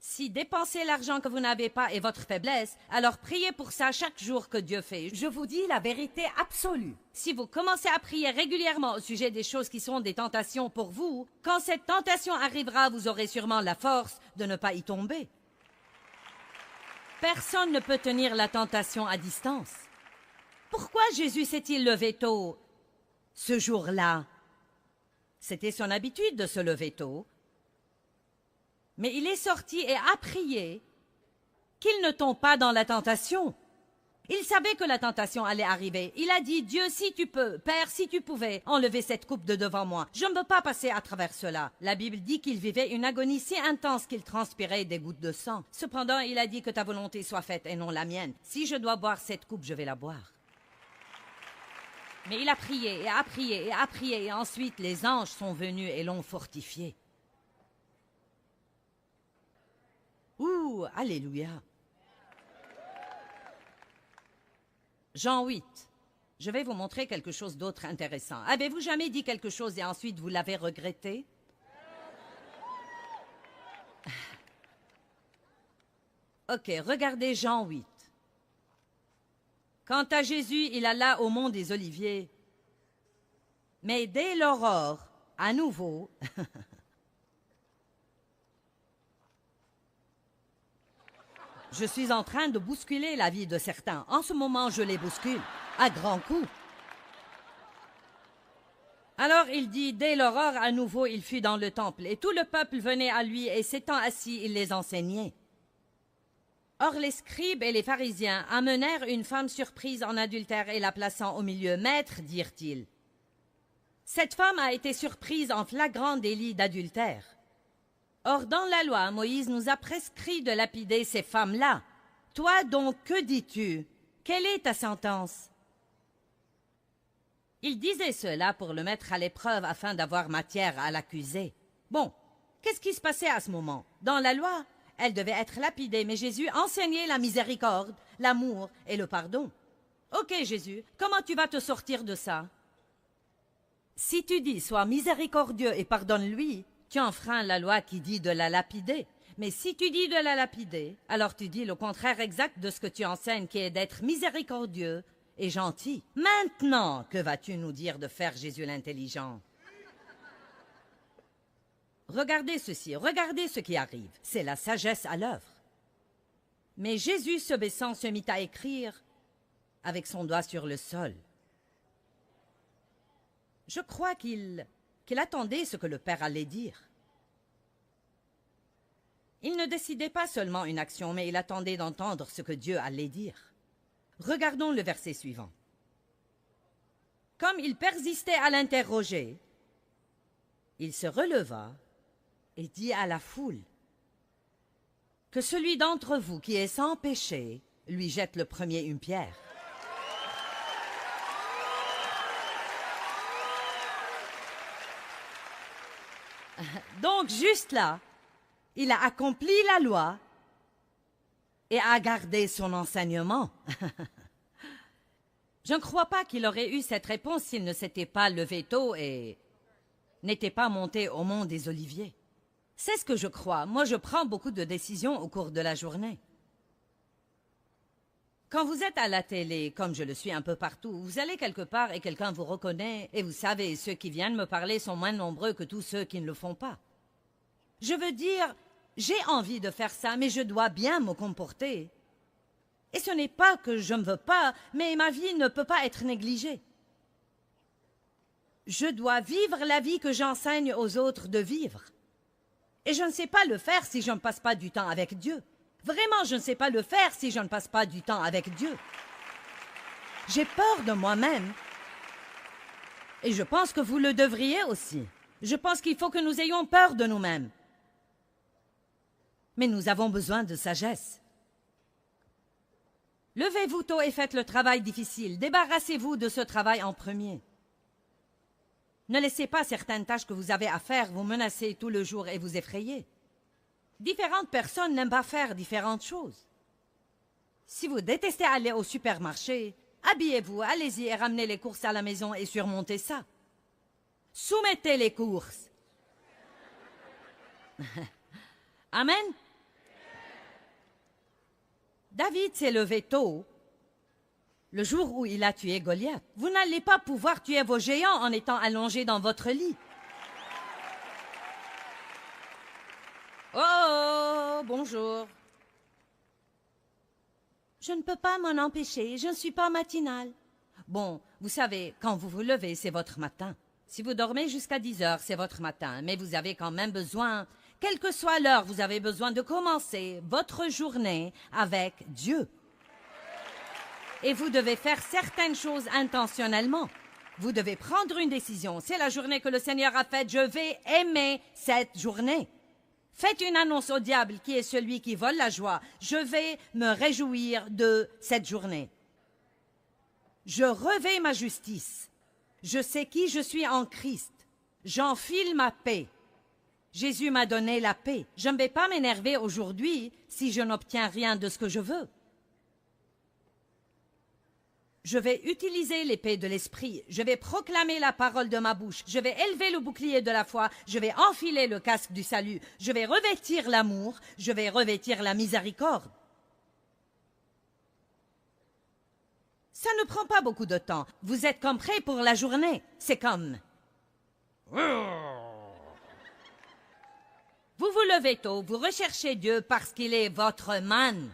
S1: Si dépenser l'argent que vous n'avez pas est votre faiblesse, alors priez pour ça chaque jour que Dieu fait. Je vous dis la vérité absolue. Si vous commencez à prier régulièrement au sujet des choses qui sont des tentations pour vous, quand cette tentation arrivera, vous aurez sûrement la force de ne pas y tomber. Personne ne peut tenir la tentation à distance. Pourquoi Jésus s'est-il levé tôt ce jour-là? C'était son habitude de se lever tôt. Mais il est sorti et a prié qu'il ne tombe pas dans la tentation. Il savait que la tentation allait arriver. Il a dit, Dieu, si tu peux, Père, si tu pouvais, enlever cette coupe de devant moi. Je ne veux pas passer à travers cela. La Bible dit qu'il vivait une agonie si intense qu'il transpirait des gouttes de sang. Cependant, il a dit que ta volonté soit faite et non la mienne. Si je dois boire cette coupe, je vais la boire. Mais il a prié et a prié et a prié et ensuite les anges sont venus et l'ont fortifié. Ouh, alléluia. Jean 8. Je vais vous montrer quelque chose d'autre intéressant. Avez-vous jamais dit quelque chose et ensuite vous l'avez regretté? Ok, regardez Jean 8. Quant à Jésus, il alla au mont des Oliviers. Mais dès l'aurore, à nouveau, je suis en train de bousculer la vie de certains. En ce moment, je les bouscule, à grands coups. Alors il dit, dès l'aurore, à nouveau, il fut dans le temple, et tout le peuple venait à lui, et s'étant assis, il les enseignait. Or les scribes et les pharisiens amenèrent une femme surprise en adultère et la plaçant au milieu. « Maître, dirent-ils, cette femme a été surprise en flagrant délit d'adultère. Or, dans la loi, Moïse nous a prescrit de lapider ces femmes-là. Toi donc, que dis-tu? Quelle est ta sentence? » Il disait cela pour le mettre à l'épreuve afin d'avoir matière à l'accuser. Bon, qu'est-ce qui se passait à ce moment? Dans la loi, elle devait être lapidée, mais Jésus enseignait la miséricorde, l'amour et le pardon. Ok, Jésus, comment tu vas te sortir de ça? Si tu dis « sois miséricordieux et pardonne-lui », tu enfreins la loi qui dit de la lapider. Mais si tu dis de la lapider, alors tu dis le contraire exact de ce que tu enseignes, qui est d'être miséricordieux et gentil. Maintenant, que vas-tu nous dire de faire, Jésus l'intelligent? Regardez ceci, regardez ce qui arrive. C'est la sagesse à l'œuvre. Mais Jésus, se baissant, se mit à écrire avec son doigt sur le sol. Je crois qu'il attendait ce que le Père allait dire. Il ne décidait pas seulement une action, mais il attendait d'entendre ce que Dieu allait dire. Regardons le verset suivant. Comme il persistait à l'interroger, il se releva et dit à la foule, « Que celui d'entre vous qui est sans péché lui jette le premier une pierre. » Donc, juste là, il a accompli la loi et a gardé son enseignement. Je ne crois pas qu'il aurait eu cette réponse s'il ne s'était pas levé tôt et n'était pas monté au mont des Oliviers. C'est ce que je crois. Moi, je prends beaucoup de décisions au cours de la journée. Quand vous êtes à la télé, comme je le suis un peu partout, vous allez quelque part et quelqu'un vous reconnaît, et vous savez, ceux qui viennent me parler sont moins nombreux que tous ceux qui ne le font pas. Je veux dire, j'ai envie de faire ça, mais je dois bien me comporter. Et ce n'est pas que je ne veux pas, mais ma vie ne peut pas être négligée. Je dois vivre la vie que j'enseigne aux autres de vivre. Et je ne sais pas le faire si je ne passe pas du temps avec Dieu. Vraiment, je ne sais pas le faire si je ne passe pas du temps avec Dieu. J'ai peur de moi-même. Et je pense que vous le devriez aussi. Je pense qu'il faut que nous ayons peur de nous-mêmes. Mais nous avons besoin de sagesse. Levez-vous tôt et faites le travail difficile. Débarrassez-vous de ce travail en premier. Ne laissez pas certaines tâches que vous avez à faire vous menacer tout le jour et vous effrayer. Différentes personnes n'aiment pas faire différentes choses. Si vous détestez aller au supermarché, habillez-vous, allez-y et ramenez les courses à la maison et surmontez ça. Soumettez les courses. Amen. David s'est levé tôt, le jour où il a tué Goliath. Vous n'allez pas pouvoir tuer vos géants en étant allongé dans votre lit. Oh, bonjour. Je ne peux pas m'en empêcher, je ne suis pas matinale. Bon, vous savez, quand vous vous levez, c'est votre matin. Si vous dormez jusqu'à 10 heures, c'est votre matin, mais vous avez quand même besoin, quelle que soit l'heure, vous avez besoin de commencer votre journée avec Dieu. Et vous devez faire certaines choses intentionnellement. Vous devez prendre une décision. C'est la journée que le Seigneur a faite, je vais aimer cette journée. Faites une annonce au diable qui est celui qui vole la joie. Je vais me réjouir de cette journée. Je revais ma justice. Je sais qui je suis en Christ. J'enfile ma paix. Jésus m'a donné la paix. Je ne vais pas m'énerver aujourd'hui si je n'obtiens rien de ce que je veux. Je vais utiliser l'épée de l'esprit. Je vais proclamer la parole de ma bouche. Je vais élever le bouclier de la foi. Je vais enfiler le casque du salut. Je vais revêtir l'amour. Je vais revêtir la miséricorde. Ça ne prend pas beaucoup de temps. Vous êtes comme prêts pour la journée. C'est comme... Vous vous levez tôt, vous recherchez Dieu parce qu'il est votre manne.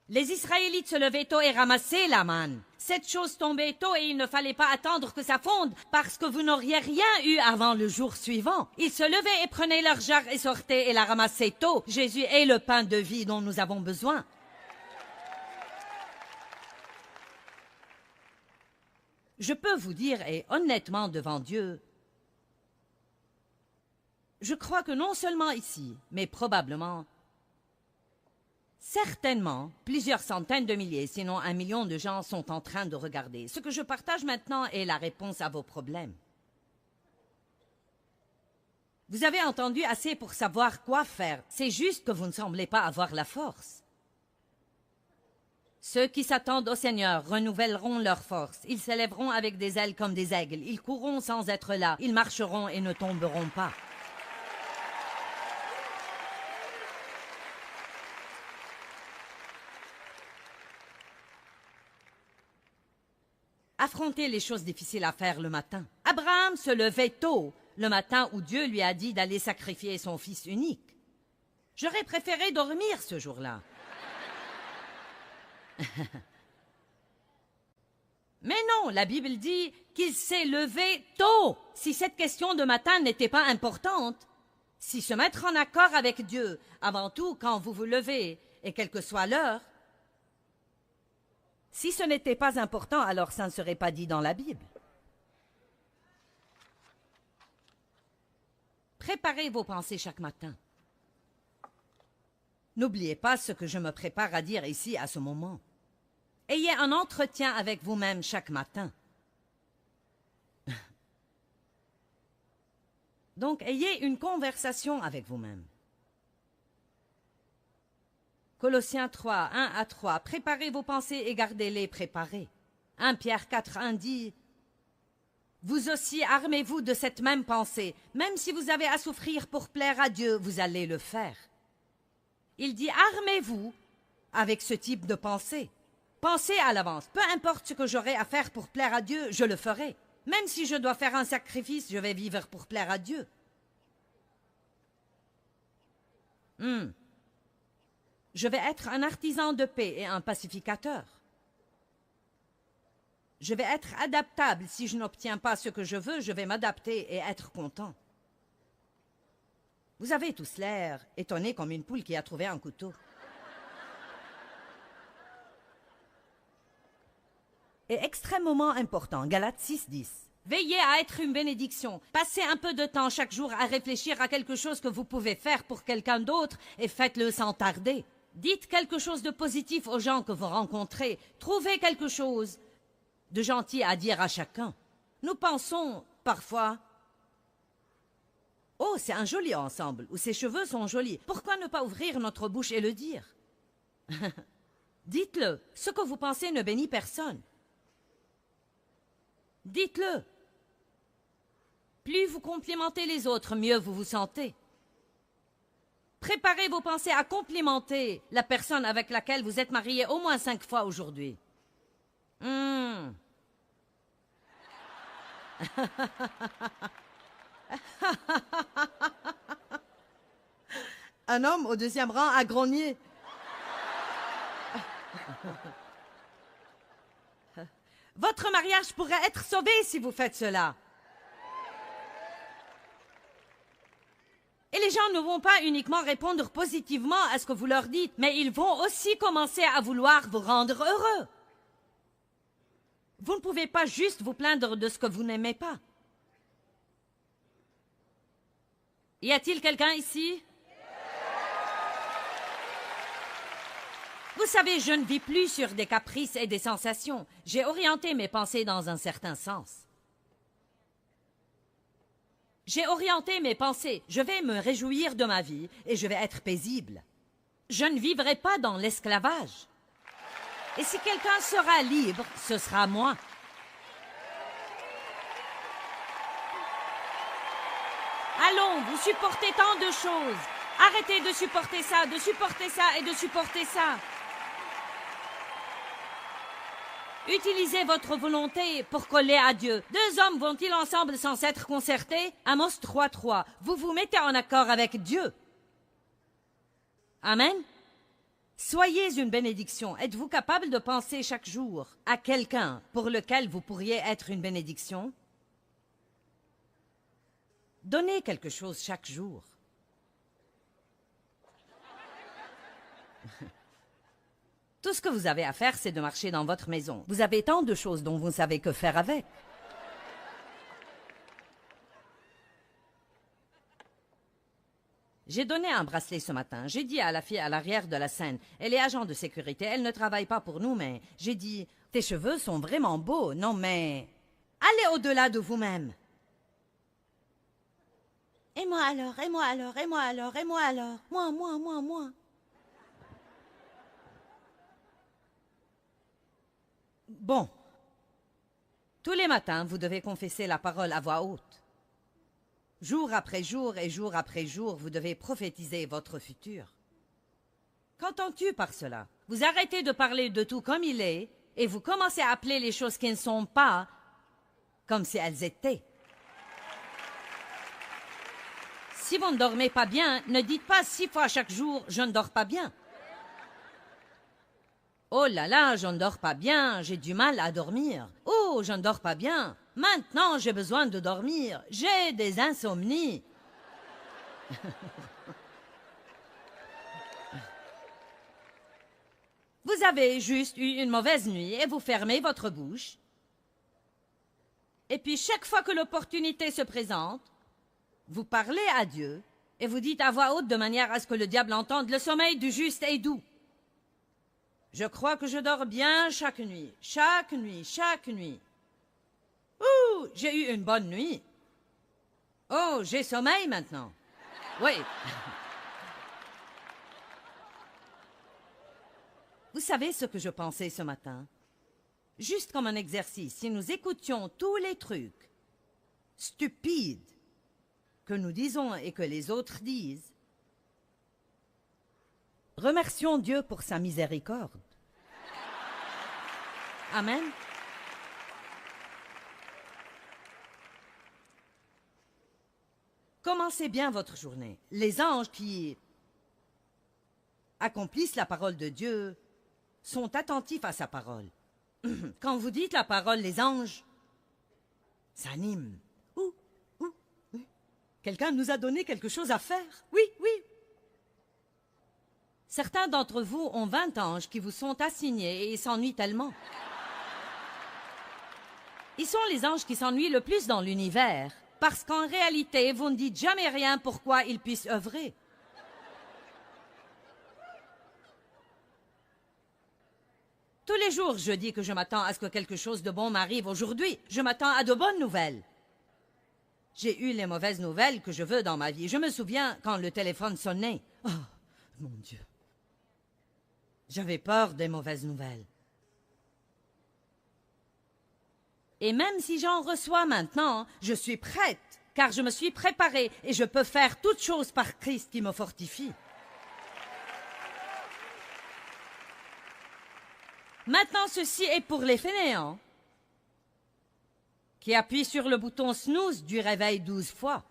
S1: Les Israélites se levaient tôt et ramassaient la manne. Cette chose tombait tôt et il ne fallait pas attendre que ça fonde parce que vous n'auriez rien eu avant le jour suivant. Ils se levaient et prenaient leur jarre et sortaient et la ramassaient tôt. Jésus est le pain de vie dont nous avons besoin. Je peux vous dire, et honnêtement devant Dieu, je crois que non seulement ici, mais probablement, certainement, plusieurs centaines de milliers, sinon 1 million de gens sont en train de regarder. Ce que je partage maintenant est la réponse à vos problèmes. Vous avez entendu assez pour savoir quoi faire. C'est juste que vous ne semblez pas avoir la force. Ceux qui s'attendent au Seigneur renouvelleront leur force. Ils s'élèveront avec des ailes comme des aigles. Ils courront sans être là. Ils marcheront et ne tomberont pas. Affrontez les choses difficiles à faire le matin. Abraham se levait tôt, le matin où Dieu lui a dit d'aller sacrifier son fils unique. J'aurais préféré dormir ce jour-là. Mais non, la Bible dit qu'il s'est levé tôt. Si cette question de matin n'était pas importante, si se mettre en accord avec Dieu, avant tout quand vous vous levez, et quelle que soit l'heure, si ce n'était pas important, alors ça ne serait pas dit dans la Bible. Préparez vos pensées chaque matin. N'oubliez pas ce que je me prépare à dire ici à ce moment. Ayez un entretien avec vous-même chaque matin. Donc, ayez une conversation avec vous-même. Colossiens 3, 1 à 3. Préparez vos pensées et gardez-les préparées. 1 Pierre 4, 1 dit « Vous aussi armez-vous de cette même pensée. Même si vous avez à souffrir pour plaire à Dieu, vous allez le faire. » Il dit « Armez-vous avec ce type de pensée. » Pensez à l'avance. Peu importe ce que j'aurai à faire pour plaire à Dieu, je le ferai. Même si je dois faire un sacrifice, je vais vivre pour plaire à Dieu. Je vais être un artisan de paix et un pacificateur. Je vais être adaptable. Si je n'obtiens pas ce que je veux, je vais m'adapter et être content. Vous avez tous l'air étonnés comme une poule qui a trouvé un couteau. Et extrêmement important, Galates 6:10. Veillez à être une bénédiction. Passez un peu de temps chaque jour à réfléchir à quelque chose que vous pouvez faire pour quelqu'un d'autre et faites-le sans tarder. Dites quelque chose de positif aux gens que vous rencontrez. Trouvez quelque chose de gentil à dire à chacun. Nous pensons, parfois, « Oh, c'est un joli ensemble » ou « Ses cheveux sont jolis ». Pourquoi ne pas ouvrir notre bouche et le dire? Dites-le. Ce que vous pensez ne bénit personne. Dites-le. Plus vous complimentez les autres, mieux vous vous sentez. Préparez vos pensées à complimenter la personne avec laquelle vous êtes marié au moins 5 fois aujourd'hui. Un homme au 2e rang a grogné. Votre mariage pourrait être sauvé si vous faites cela. Et les gens ne vont pas uniquement répondre positivement à ce que vous leur dites, mais ils vont aussi commencer à vouloir vous rendre heureux. Vous ne pouvez pas juste vous plaindre de ce que vous n'aimez pas. Y a-t-il quelqu'un ici? Vous savez, je ne vis plus sur des caprices et des sensations. J'ai orienté mes pensées dans un certain sens. J'ai orienté mes pensées. Je vais me réjouir de ma vie et je vais être paisible. Je ne vivrai pas dans l'esclavage. Et si quelqu'un sera libre, ce sera moi. Allons, vous supportez tant de choses. Arrêtez de supporter ça et de supporter ça. Utilisez votre volonté pour coller à Dieu. 2 hommes vont-ils ensemble sans s'être concertés? Amos 3:3. Vous vous mettez en accord avec Dieu. Amen. Soyez une bénédiction. Êtes-vous capable de penser chaque jour à quelqu'un pour lequel vous pourriez être une bénédiction? Donnez quelque chose chaque jour. Tout ce que vous avez à faire, c'est de marcher dans votre maison. Vous avez tant de choses dont vous ne savez que faire avec. J'ai donné un bracelet ce matin. J'ai dit à la fille à l'arrière de la scène, elle est agent de sécurité, elle ne travaille pas pour nous, mais j'ai dit, tes cheveux sont vraiment beaux, non mais allez au-delà de vous-même. Et moi alors, et moi alors, et moi alors, et moi alors, moi. Bon, tous les matins, vous devez confesser la parole à voix haute. Jour après jour et jour après jour, vous devez prophétiser votre futur. Qu'entends-tu par cela? Vous arrêtez de parler de tout comme il est et vous commencez à appeler les choses qui ne sont pas comme si elles étaient. Si vous ne dormez pas bien, ne dites pas 6 fois chaque jour « je ne dors pas bien ». Oh là là, je ne dors pas bien, j'ai du mal à dormir. Oh, je ne dors pas bien. Maintenant, j'ai besoin de dormir. J'ai des insomnies. Vous avez juste eu une mauvaise nuit et vous fermez votre bouche. Et puis, chaque fois que l'opportunité se présente, vous parlez à Dieu et vous dites à voix haute de manière à ce que le diable entende « Le sommeil du juste est doux ». Je crois que je dors bien chaque nuit. Ouh, j'ai eu une bonne nuit. Oh, j'ai sommeil maintenant. Oui. Vous savez ce que je pensais ce matin? Juste comme un exercice, si nous écoutions tous les trucs stupides que nous disons et que les autres disent, remercions Dieu pour sa miséricorde. Amen. Commencez bien votre journée. Les anges qui accomplissent la parole de Dieu sont attentifs à sa parole. Quand vous dites la parole, les anges s'animent. Ouh. Quelqu'un nous a donné quelque chose à faire. Oui. Certains d'entre vous ont 20 anges qui vous sont assignés et ils s'ennuient tellement. Ils sont les anges qui s'ennuient le plus dans l'univers, parce qu'en réalité, vous ne dites jamais rien pourquoi ils puissent œuvrer. Tous les jours, je dis que je m'attends à ce que quelque chose de bon m'arrive aujourd'hui. Je m'attends à de bonnes nouvelles. J'ai eu les mauvaises nouvelles que je veux dans ma vie. Je me souviens quand le téléphone sonnait. Oh, mon Dieu. J'avais peur des mauvaises nouvelles. Et même si j'en reçois maintenant, je suis prête, car je me suis préparée et je peux faire toutes choses par Christ qui me fortifie. Maintenant, ceci est pour les fainéants qui appuient sur le bouton snooze du réveil 12 fois.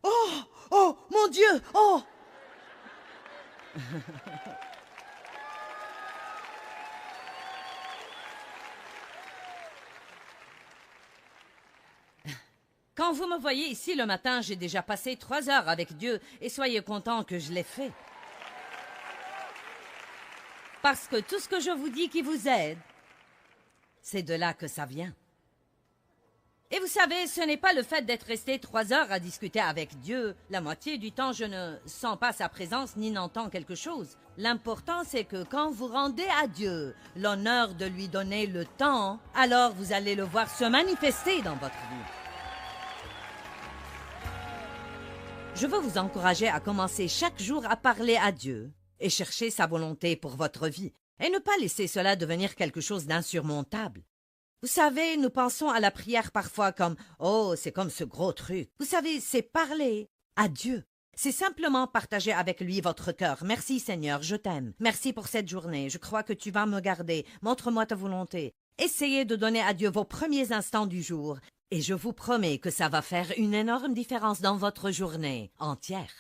S1: Oh, oh, mon Dieu, oh! Quand vous me voyez ici le matin, j'ai déjà passé 3 heures avec Dieu et soyez contents que je l'ai fait. Parce que tout ce que je vous dis qui vous aide, c'est de là que ça vient. Et vous savez, ce n'est pas le fait d'être resté 3 heures à discuter avec Dieu. La moitié du temps, je ne sens pas sa présence ni n'entends quelque chose. L'important, c'est que quand vous rendez à Dieu l'honneur de lui donner le temps, alors vous allez le voir se manifester dans votre vie. Je veux vous encourager à commencer chaque jour à parler à Dieu et chercher sa volonté pour votre vie, et ne pas laisser cela devenir quelque chose d'insurmontable. Vous savez, nous pensons à la prière parfois comme « Oh, c'est comme ce gros truc ». Vous savez, c'est parler à Dieu. C'est simplement partager avec lui votre cœur. « Merci Seigneur, je t'aime. Merci pour cette journée. Je crois que tu vas me garder. Montre-moi ta volonté. » Essayez de donner à Dieu vos premiers instants du jour. Et je vous promets que ça va faire une énorme différence dans votre journée entière.